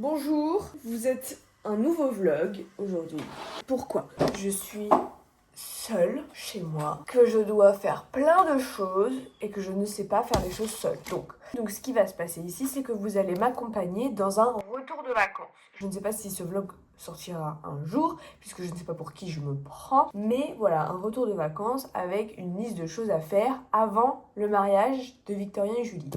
Bonjour, vous êtes un nouveau vlog aujourd'hui. Pourquoi? Je suis seule chez moi, que je dois faire plein de choses et que je ne sais pas faire les choses seule. Donc ce qui va se passer ici, c'est que vous allez m'accompagner dans un retour de vacances. Je ne sais pas si ce vlog sortira un jour, puisque je ne sais pas pour qui je me prends, mais voilà, un retour de vacances avec une liste de choses à faire avant le mariage de Victorien et Julie.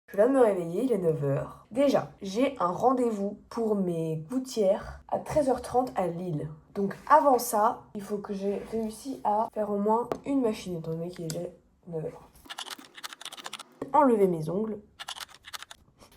Je viens de me réveiller, il est 9h. Déjà, j'ai un rendez-vous pour mes gouttières à 13h30 à Lille. Donc avant ça, il faut que j'ai réussi à faire au moins une machine, étant donné qu'il est déjà 9h. Enlever mes ongles.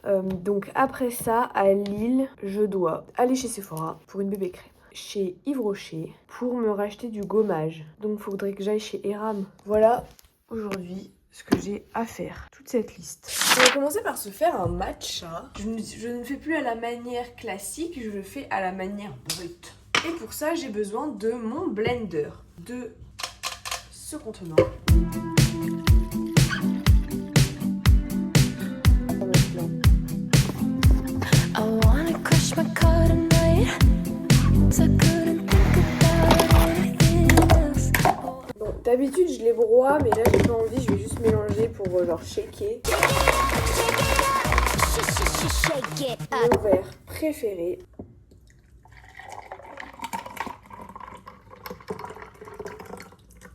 Donc après ça, à Lille, je dois aller chez Sephora pour une bébé crème. Chez Yves Rocher pour me racheter du gommage. Donc il faudrait que j'aille chez Eram. Voilà aujourd'hui ce que j'ai à faire, toute cette liste. On va commencer par se faire un matcha. Je ne fais plus à la manière classique, je le fais à la manière brute. Et pour ça, j'ai besoin de mon blender, de ce contenant. Bon, d'habitude je les broie, mais là j'ai pas envie, je vais juste mélanger pour genre shaker. Mon verre préféré.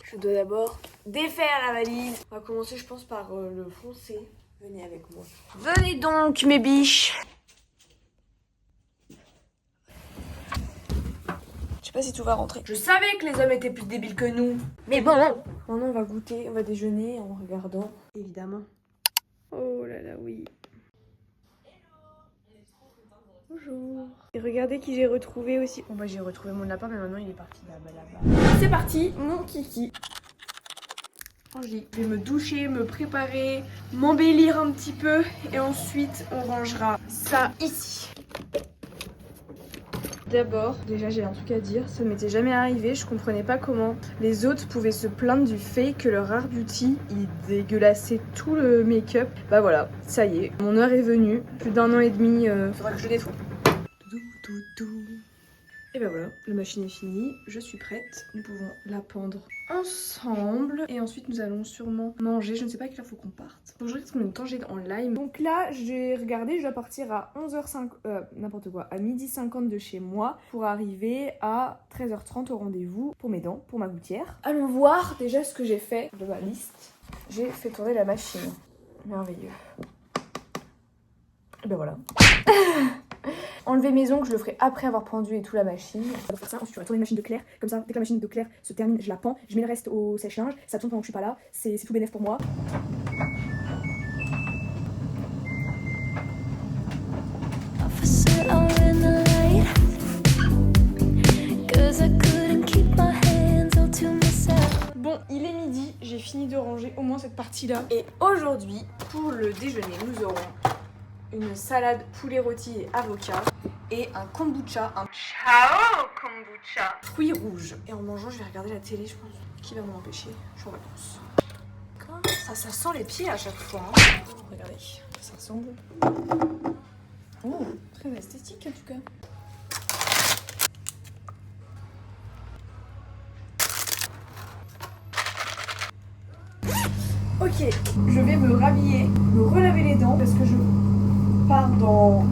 Je dois d'abord défaire la valise. On va commencer, je pense, par le foncé. Venez avec moi. Venez donc, mes biches. Je sais pas si tout va rentrer. Je savais que les hommes étaient plus débiles que nous. Mais bon. Maintenant, on va goûter, on va déjeuner en regardant, évidemment. Oh là là, oui. Bonjour. Et regardez qui j'ai retrouvé aussi. Bon bah j'ai retrouvé mon lapin, mais maintenant il est parti là-bas. C'est parti, mon kiki. Je vais me doucher, me préparer, m'embellir un petit peu et ensuite on rangera ça ici. D'abord, déjà j'ai un truc à dire, ça m'était jamais arrivé, je comprenais pas comment les autres pouvaient se plaindre du fait que leur Rare Beauty, il dégueulassait tout le make-up. Bah voilà, ça y est, mon heure est venue, plus d'1 an et demi, faudra que je nettoie. Et ben voilà, la machine est finie, je suis prête, nous pouvons la pendre ensemble et ensuite nous allons sûrement manger. Je ne sais pas à quelle heure faut qu'on parte. Faut que je regarde combien de temps j'ai en live. Donc là, j'ai regardé, je dois partir à 11h50, n'importe quoi, à 12h50 de chez moi pour arriver à 13h30 au rendez-vous pour mes dents, pour ma gouttière. Allons voir déjà ce que j'ai fait de ma liste. J'ai fait tourner la machine. Merveilleux. Et ben voilà. Enlever mes ongles, je le ferai après avoir pendu et tout la machine. On va faire ça, ensuite on va tourner une machine de clair. Comme ça, dès que la machine de clair se termine, je la pends. Je mets le reste au sèche-linge. Ça tourne pendant que je suis pas là. C'est tout bénef pour moi. Bon, il est midi. J'ai fini de ranger au moins cette partie-là. Et aujourd'hui, pour le déjeuner, nous aurons une salade poulet rôti et avocat et un kombucha, un ciao kombucha, fruits rouges. Et en mangeant, je vais regarder la télé, je pense. Qui va m'empêcher? Je suis en vacances. Ça sent les pieds à chaque fois. Hein. Regardez, ça sent bon. Oh, très esthétique en tout cas. Ok, je vais me rhabiller, me relaver les dents parce que je pars dans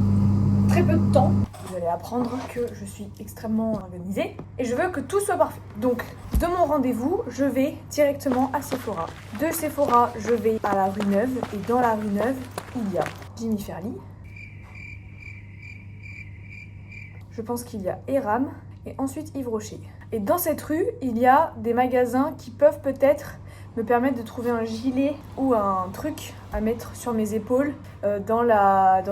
très peu de temps. Vous allez apprendre que je suis extrêmement organisée et je veux que tout soit parfait. Donc, de mon rendez-vous, je vais directement à Sephora. De Sephora, je vais à la rue Neuve et dans la rue Neuve, il y a Jimmy Fairly. Je pense qu'il y a Eram et ensuite Yves Rocher. Et dans cette rue, il y a des magasins qui peuvent peut-être me permettre de trouver un gilet ou un truc à mettre sur mes épaules dans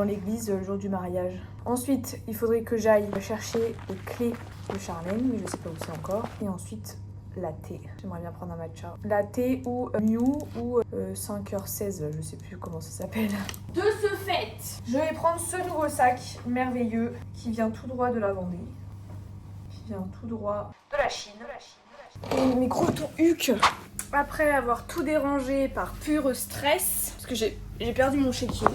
l'église le jour du mariage. Ensuite, il faudrait que j'aille chercher les clés de Charlène, mais je ne sais pas où c'est encore. Et ensuite, latte. J'aimerais bien prendre un matcha. Latte ou New ou 5h16, je sais plus comment ça s'appelle. De ce fait, je vais prendre ce nouveau sac merveilleux qui vient tout droit de la Vendée. Qui vient tout droit de la Chine. Et mes gros tons huc. Après avoir tout dérangé par pur stress, parce que j'ai j'ai perdu mon chéquier.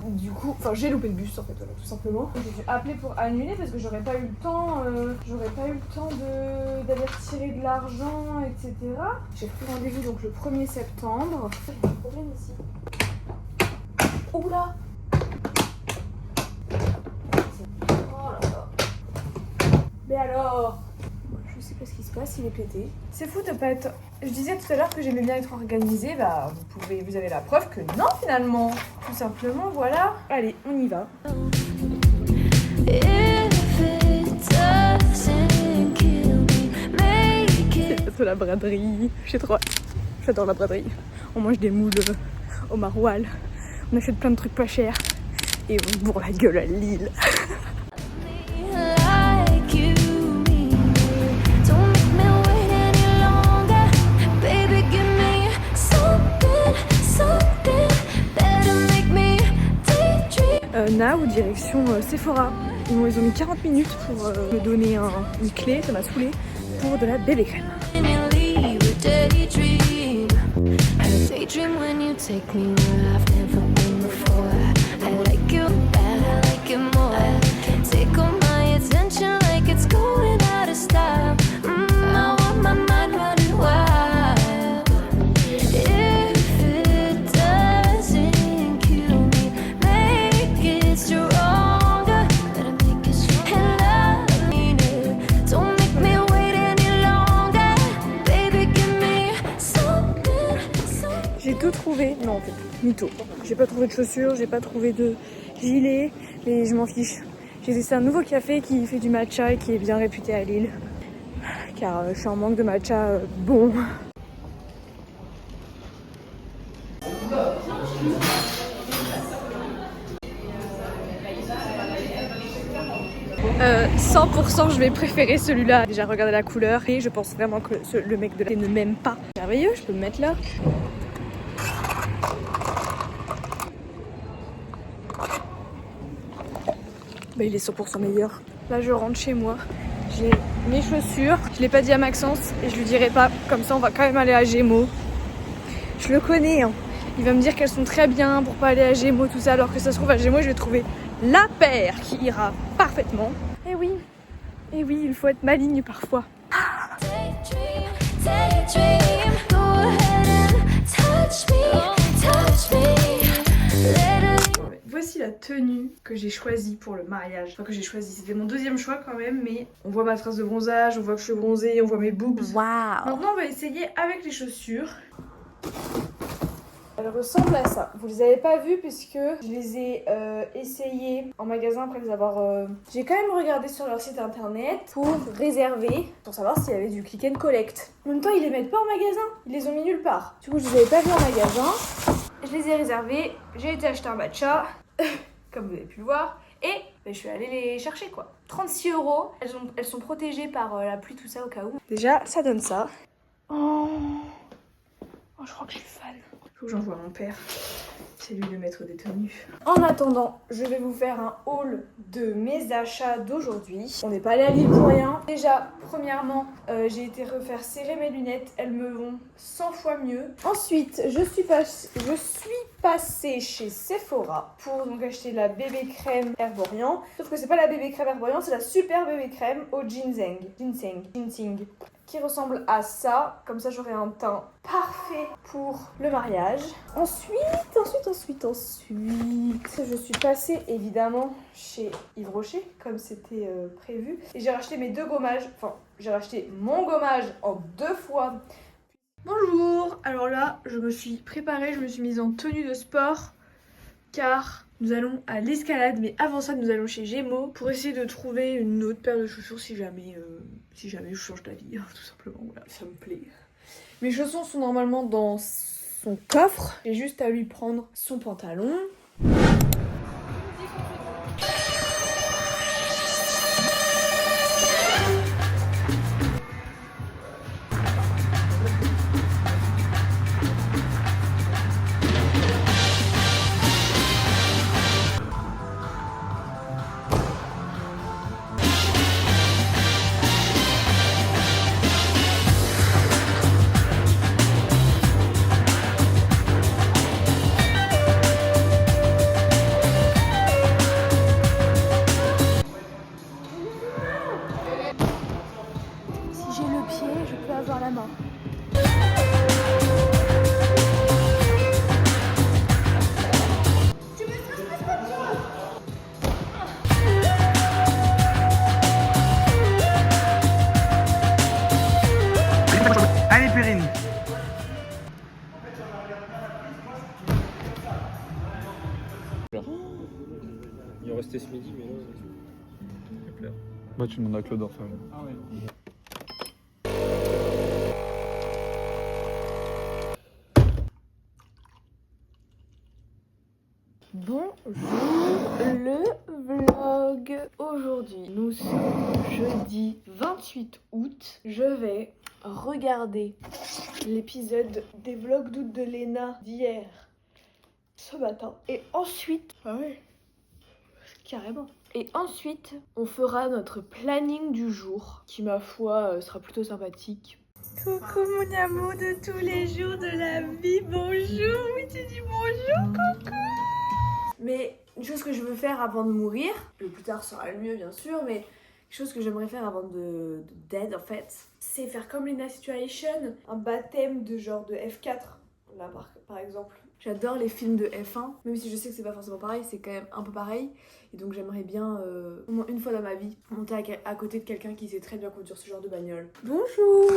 Du coup, enfin j'ai loupé le bus en fait, voilà, tout simplement. J'ai dû appeler pour annuler parce que j'aurais pas eu le temps, d'aller retirer de l'argent, etc. J'ai pris rendez-vous donc le 1er septembre. J'ai un problème ici. Oula! Oh là là. Mais alors? Je sais pas ce qui se passe, il est pété. C'est fou de pas être... Je disais tout à l'heure que j'aimais bien être organisée, bah vous avez la preuve que non finalement. Tout simplement, voilà. Allez, on y va. C'est la braderie. J'ai trop... J'adore la braderie. On mange des moules au maroilles. On achète plein de trucs pas chers. Et on se bourre la gueule à Lille. Now, direction Sephora. Ils ont mis 40 minutes pour me donner une clé, ça m'a saoulée, pour de la bébé crème. J'ai tout trouvé, non en fait, mytho. J'ai pas trouvé de chaussures, j'ai pas trouvé de gilet, mais je m'en fiche. J'ai testé un nouveau café qui fait du matcha et qui est bien réputé à Lille. Car je suis en manque de matcha bon. Euh, 100% je vais préférer celui-là. Déjà regardez la couleur et je pense vraiment que le mec de là ne m'aime pas. Merveilleux, je peux me mettre là. Bah, il est 100% meilleur. Là je rentre chez moi, j'ai mes chaussures. Je l'ai pas dit à Maxence et je lui dirai pas. Comme ça on va quand même aller à Gémeaux. Je le connais hein. Il va me dire qu'elles sont très bien pour pas aller à Gémeaux tout ça, alors que ça se trouve à Gémeaux je vais trouver la paire qui ira parfaitement. Et oui, il faut être maligne parfois. Voici la tenue que j'ai choisie pour le mariage. Enfin que j'ai choisie, c'était mon deuxième choix quand même, mais on voit ma trace de bronzage, on voit que je suis bronzée, on voit mes boobs. Wow. Maintenant on va essayer avec les chaussures. Elle ressemble à ça. Vous les avez pas vues puisque je les ai essayées en magasin après les avoir... J'ai quand même regardé sur leur site internet pour réserver, pour savoir s'il y avait du click and collect. En même temps, ils les mettent pas en magasin, ils les ont mis nulle part. Du coup, je les avais pas vus en magasin. Je les ai réservés, j'ai été acheter un matcha, comme vous avez pu le voir, et je suis allée les chercher quoi. 36 €, elles sont protégées par la pluie, tout ça au cas où. Déjà, ça donne ça. Oh, je crois que je suis fan. Faut que j'envoie à mon père. C'est lui le maître des tenues. En attendant, je vais vous faire un haul de mes achats d'aujourd'hui. On n'est pas allé à Lille pour rien. Déjà, premièrement, j'ai été refaire serrer mes lunettes. Elles me vont 100 fois mieux. Ensuite, je suis passée chez Sephora pour donc acheter la bébé crème Herborian. Sauf que c'est pas la bébé crème Herborian, c'est la super bébé crème au ginseng, qui ressemble à ça. Comme ça, j'aurai un teint parfait pour le mariage. Ensuite, je suis passée évidemment chez Yves Rocher, comme c'était prévu. Et j'ai racheté mes deux gommages. Enfin, j'ai racheté mon gommage en 2 fois. Bonjour! Alors là, je me suis préparée, je me suis mise en tenue de sport. Car nous allons à l'escalade, mais avant ça nous allons chez Gémeaux pour essayer de trouver une autre paire de chaussures si jamais je change d'avis, tout simplement, voilà, ça me plaît. Mes chaussons sont normalement dans son coffre, j'ai juste à lui prendre son pantalon. avoir la main. Allez, Périne. Il en restait ce midi, mais là, il pleure. Bah, tu demandes à Claude Orphan. Ah ouais. Bonjour le vlog. Aujourd'hui, nous sommes jeudi 28 août. Je vais regarder l'épisode des vlogs d'août de Léna d'hier, ce matin. Et ensuite, carrément. Et ensuite, on fera notre planning du jour, qui ma foi sera plutôt sympathique. Coucou mon amour de tous les jours de la vie, bonjour, oui tu dis bonjour, coucou. Mais une chose que je veux faire avant de mourir, le plus tard sera le mieux bien sûr, mais une chose que j'aimerais faire avant de dead en fait, c'est faire comme Lena Situation, un baptême de genre de F4, là par exemple. J'adore les films de F1, même si je sais que c'est pas forcément pareil, c'est quand même un peu pareil. Et donc j'aimerais bien, au moins une fois dans ma vie, monter à côté de quelqu'un qui sait très bien conduire ce genre de bagnole. Bonjour,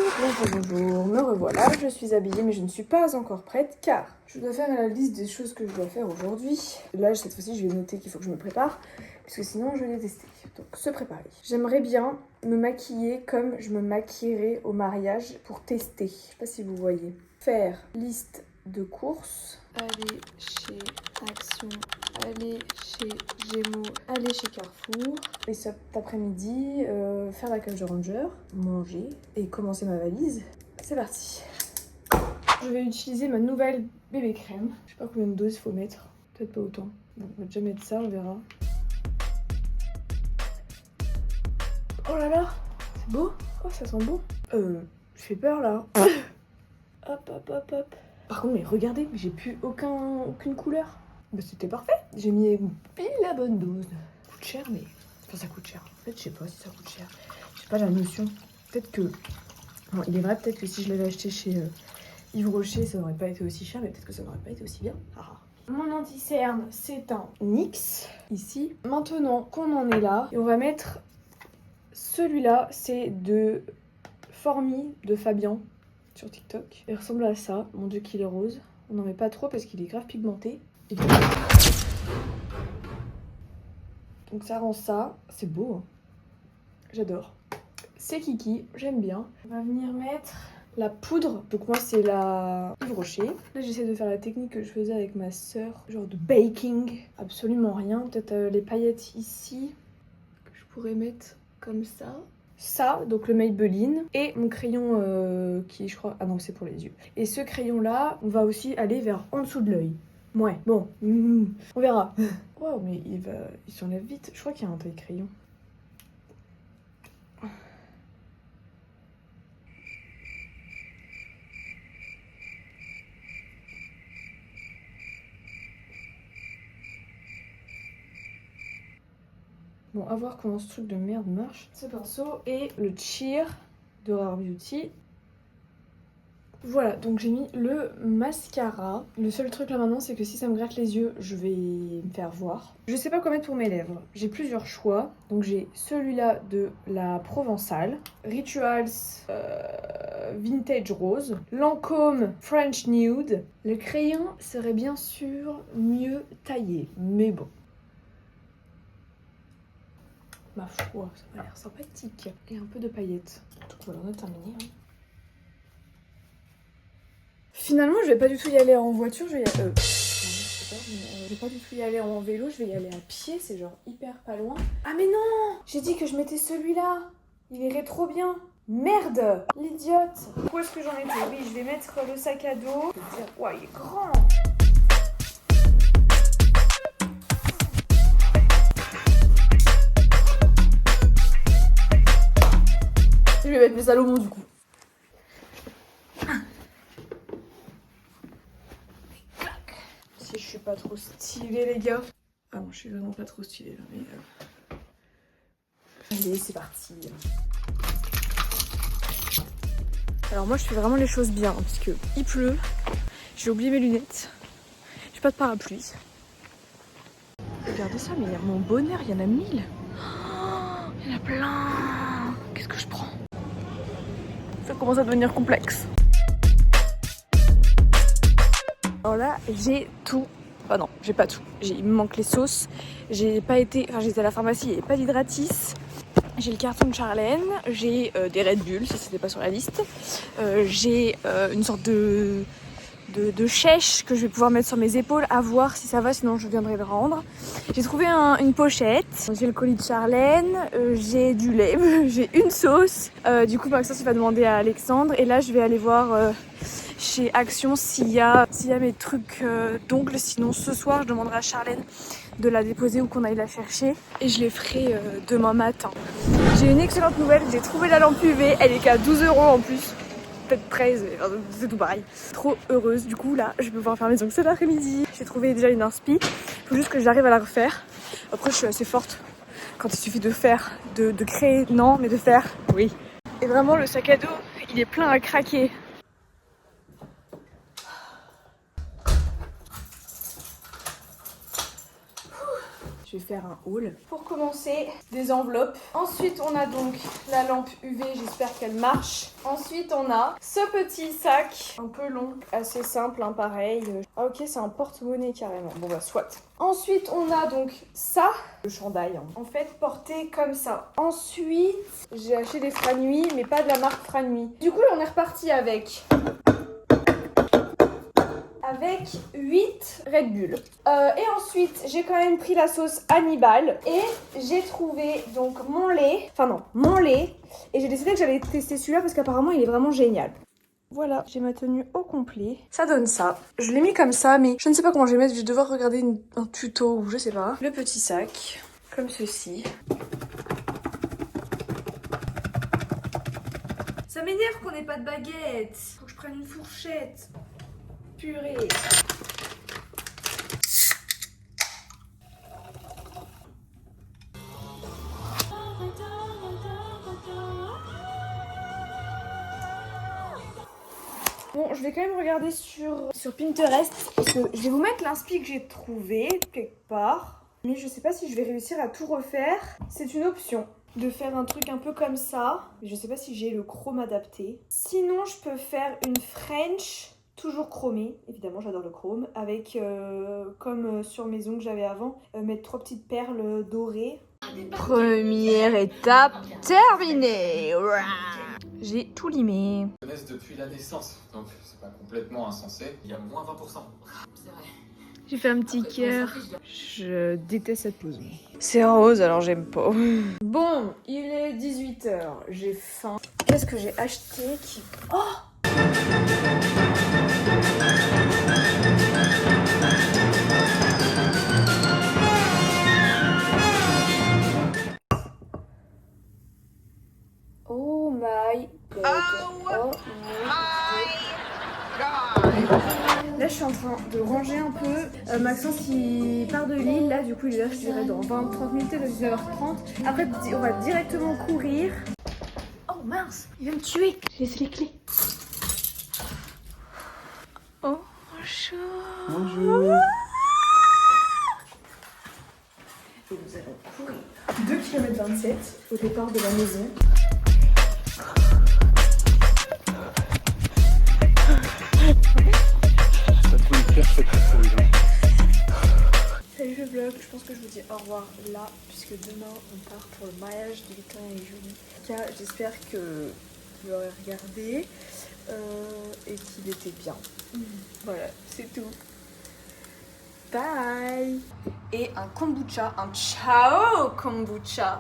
bonjour, me revoilà, je suis habillée mais je ne suis pas encore prête car je dois faire la liste des choses que je dois faire aujourd'hui. Là, cette fois-ci, je vais noter qu'il faut que je me prépare, puisque sinon je vais détester. Donc se préparer. J'aimerais bien me maquiller comme je me maquillerais au mariage pour tester. Je sais pas si vous voyez. Faire liste de courses. Aller chez Action, aller chez Gémeaux, aller chez Carrefour. Et cet après-midi, faire la cage de ranger, manger et commencer ma valise. C'est parti. Je vais utiliser ma nouvelle bébé crème. Je sais pas combien de doses il faut mettre. Peut-être pas autant. Bon, on va déjà mettre ça, on verra. Oh là là, c'est beau. Oh, ça sent bon. Je fais peur là. Hop, hop, hop, hop. Par contre, mais regardez, j'ai plus aucune couleur. Bah, c'était parfait. J'ai mis pile la bonne dose. Ça coûte cher, mais... Enfin, ça coûte cher. En fait, je sais pas si ça coûte cher. Je sais pas la notion. Peut-être que... Bon, il est vrai, peut-être que si je l'avais acheté chez Yves Rocher, ça n'aurait pas été aussi cher, mais peut-être que ça n'aurait pas été aussi bien. Ah. Mon anti-cerne, c'est un NYX, ici. Maintenant qu'on en est là, et on va mettre... Celui-là, c'est de Formi de Fabien sur TikTok. Il ressemble à ça. Mon dieu qu'il est rose. On n'en met pas trop parce qu'il est grave pigmenté. Donc ça rend ça. C'est beau. Hein. J'adore. C'est Kiki. J'aime bien. On va venir mettre la poudre. Donc moi c'est la Yves Rocher. Là j'essaie de faire la technique que je faisais avec ma soeur. Genre de baking. Absolument rien. Peut-être les paillettes ici. Que je pourrais mettre comme ça. Ça, donc le Maybelline, et mon crayon qui, je crois... Ah non, c'est pour les yeux. Et ce crayon-là, on va aussi aller vers en dessous de l'œil. Ouais, bon, on verra. Wow, mais il s'enlève vite. Je crois qu'il y a un taille crayon. Bon, à voir comment ce truc de merde marche. Ce pinceau et le Cheer de Rare Beauty. Voilà, donc j'ai mis le mascara. Le seul truc là maintenant, c'est que si ça me gratte les yeux, je vais me faire voir. Je sais pas quoi mettre pour mes lèvres. J'ai plusieurs choix. Donc j'ai celui-là de la Provençale, Rituals Vintage Rose, Lancôme French Nude. Le crayon serait bien sûr mieux taillé, mais bon. Ma foi, ça m'a l'air sympathique. Et un peu de paillettes. Voilà, on a terminé. Hein. Finalement, je vais pas du tout y aller en voiture, je vais y aller... je vais pas du tout y aller en vélo, je vais y aller à pied, c'est genre hyper pas loin. Ah mais non! J'ai dit que je mettais celui-là. Il irait trop bien. Merde! L'idiote! Où est-ce que j'en étais? Oui, je vais mettre le sac à dos. Je vais dire, ouah, il est grand! Je vais mettre mes Salomon du coup. Si je suis pas trop stylée les gars. Ah non, je suis vraiment pas trop stylée là, mais... Allez, c'est parti. Alors moi je fais vraiment les choses bien parce que il pleut, j'ai oublié mes lunettes, j'ai pas de parapluie. Regardez ça, mais il y a mon bonheur, il y en a 1000. Oh, il y en a plein. Qu'est-ce que je prends? Ça commence à devenir complexe. Alors là, j'ai tout. Enfin non, j'ai pas tout. Il me manque les sauces. J'ai pas été... Enfin j'étais à la pharmacie, il n'y avait pas d'hydratis. J'ai le carton de Charlène, j'ai des Red Bull, si c'était pas sur la liste. J'ai une sorte de chèche que je vais pouvoir mettre sur mes épaules, à voir si ça va, sinon je viendrai le rendre. J'ai trouvé une pochette, j'ai le colis de Charlène, j'ai du lait, j'ai une sauce. Du coup Maxence il va demander à Alexandre et là je vais aller voir chez Action s'il y a mes trucs d'ongles, sinon ce soir je demanderai à Charlène de la déposer ou qu'on aille la chercher et je les ferai demain matin. J'ai une excellente nouvelle, j'ai trouvé la lampe UV, elle est qu'à 12 € en plus. Peut-être 13, c'est tout pareil. Trop heureuse, du coup là je vais pouvoir faire mes ongles cet après-midi. J'ai trouvé déjà une inspi, faut juste que j'arrive à la refaire. Après je suis assez forte quand il suffit de faire, de créer, non mais de faire, oui. Et vraiment le sac à dos, il est plein à craquer. Je vais faire un haul. Pour commencer, des enveloppes. Ensuite, on a donc la lampe UV, j'espère qu'elle marche. Ensuite, on a ce petit sac, un peu long, assez simple, hein, pareil. Ah ok, c'est un porte-monnaie carrément. Bon bah, soit. Ensuite, on a donc ça, le chandail, hein. En fait, porté comme ça. Ensuite, j'ai acheté des Franui, mais pas de la marque Franui. Du coup, on est reparti avec 8 Red Bull. Et ensuite, j'ai quand même pris la sauce Hannibal et j'ai trouvé donc mon lait. Et j'ai décidé que j'allais tester celui-là parce qu'apparemment, il est vraiment génial. Voilà, j'ai ma tenue au complet. Ça donne ça. Je l'ai mis comme ça, mais je ne sais pas comment je vais mettre. Je vais devoir regarder un tuto ou je sais pas. Le petit sac, comme ceci. Ça m'énerve qu'on n'ait pas de baguette. Faut que je prenne une fourchette. Purée. Bon, je vais quand même regarder sur Pinterest parce que je vais vous mettre l'inspi que j'ai trouvé quelque part. Mais je sais pas si je vais réussir à tout refaire. C'est une option de faire un truc un peu comme ça. Mais je sais pas si j'ai le chrome adapté. Sinon, je peux faire une French. Toujours chromé, évidemment j'adore le chrome, avec comme sur mes ongles que j'avais avant, mettre 3 petites perles dorées. Première étape terminée. J'ai tout limé. Ils connaissent depuis la naissance, donc c'est pas complètement insensé. Il y a moins 20%. C'est vrai. J'ai fait un petit cœur. Je déteste cette pose. C'est rose alors j'aime pas. Bon, il est 18h, j'ai faim. Qu'est-ce que j'ai acheté qui... Oh! Oh my god. Oh my god. Là je suis en train de ranger un peu. Maxence il part de Lille là, du coup il est là je dirais dans 20-30 minutes, à 19h30. Après on va directement courir. Oh mince, il va me tuer. J'ai laissé les clés. Oh bonjour. Bonjour. Et nous allons courir 2 km 27 au départ de la maison. Ça te fait une perfecte courir. Salut le vlog, je pense que je vous dis au revoir là, puisque demain on part pour le mariage de Victorien et Julie. En tout cas, j'espère que vous l'aurez regardé et qu'il était bien. Voilà, c'est tout. Bye. Et un kombucha, un ciao kombucha.